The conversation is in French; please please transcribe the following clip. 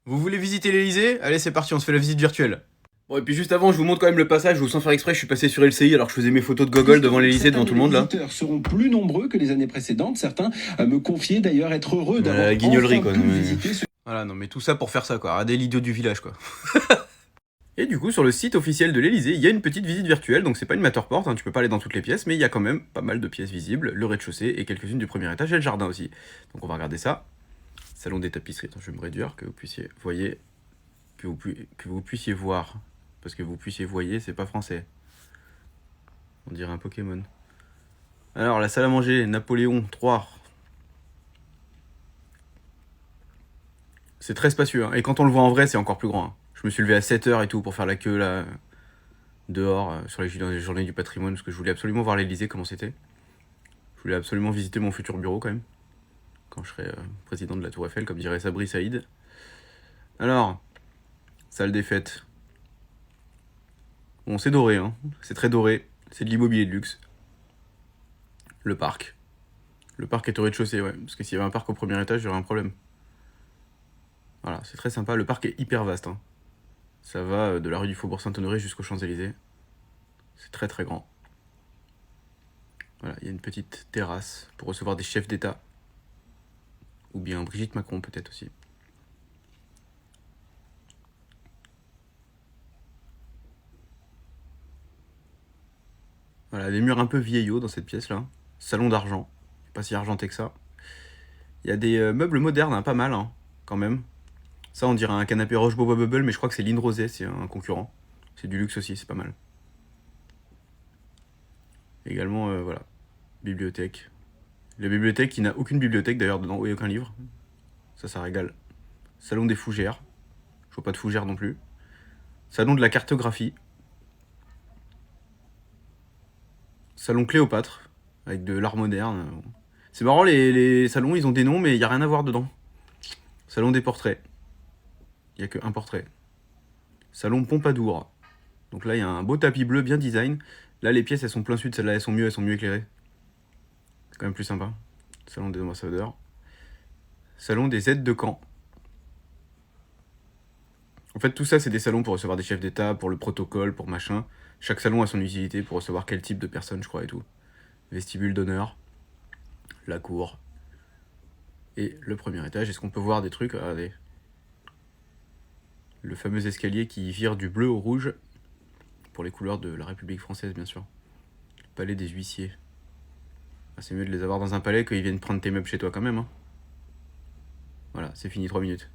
Vous voulez visiter l'Elysée? Allez, c'est parti, on se fait la visite virtuelle. Bon, et puis juste avant, je vous montre quand même le passage où, sans faire exprès, je suis passé sur LCI alors que je faisais mes photos de gogol devant l'Elysée, devant tout le monde là. Les visiteurs seront plus nombreux que les années précédentes. Certains me confiaient d'ailleurs être heureux d'avoir La guignolerie enfin quoi. pu visiter ce... Voilà, non mais tout ça pour faire ça quoi, regardez l'idiot du village quoi. Et du coup, sur le site officiel de l'Elysée, il y a une petite visite virtuelle, donc c'est pas une Matterport, hein, tu peux pas aller dans toutes les pièces, mais il y a quand même pas mal de pièces visibles, le rez-de-chaussée et quelques-unes du premier étage et le jardin aussi. Donc on va regarder ça. Salon des tapisseries, attends, je vais me réduire, que vous puissiez, voyez, que vous puissiez voir. Parce que vous puissiez voyer, c'est pas français. On dirait un Pokémon. Alors, la salle à manger, Napoléon 3. C'est très spacieux, hein. Et quand on le voit en vrai, c'est encore plus grand, hein. Je me suis levé à 7h et tout pour faire la queue là, dehors, sur les journées du patrimoine, parce que je voulais absolument voir l'Elysée, comment c'était. Je voulais absolument visiter mon futur bureau quand même. Quand je serai président de la Tour Eiffel, comme dirait Sabri Saïd. Alors, salle des fêtes. Bon, c'est doré, hein. C'est très doré. C'est de l'immobilier de luxe. Le parc. Le parc est au rez-de-chaussée, ouais. Parce que s'il y avait un parc au premier étage, j'aurais un problème. Voilà, c'est très sympa. Le parc est hyper vaste, hein. Ça va de la rue du Faubourg Saint-Honoré jusqu'aux Champs-Élysées. C'est très très grand. Voilà, il y a une petite terrasse pour recevoir des chefs d'État. Ou bien Brigitte Macron peut-être aussi. Voilà, des murs un peu vieillots dans cette pièce-là. Salon d'argent. Pas si argenté que ça. Il y a des meubles modernes, hein, pas mal, hein, quand même. Ça, on dirait un canapé Roche Boba Bubble, mais je crois que c'est Line Rosé, c'est un concurrent. C'est du luxe aussi, c'est pas mal. Également, voilà, bibliothèque. La bibliothèque qui n'a aucune bibliothèque d'ailleurs dedans, et aucun livre. Ça régale. Salon des fougères. Je vois pas de fougères non plus. Salon de la cartographie. Salon Cléopâtre, avec de l'art moderne. C'est marrant, les salons, ils ont des noms, mais il n'y a rien à voir dedans. Salon des portraits. Il n'y a qu'un portrait. Salon Pompadour. Donc là, il y a un beau tapis bleu bien design. Là, les pièces, elles sont plein sud. Celles-là, elles sont mieux éclairées. C'est quand même plus sympa. Salon des ambassadeurs. Salon des aides de camp. En fait, tout ça, c'est des salons pour recevoir des chefs d'État, pour le protocole, pour machin. Chaque salon a son utilité pour recevoir quel type de personne, je crois, et tout. Vestibule d'honneur. La cour. Et le premier étage. Est-ce qu'on peut voir des trucs? Regardez. Le fameux escalier qui vire du bleu au rouge. Pour les couleurs de la République française, bien sûr. Palais des huissiers. Ah, c'est mieux de les avoir dans un palais qu'ils viennent prendre tes meubles chez toi quand même, hein. Voilà, c'est fini, 3 minutes.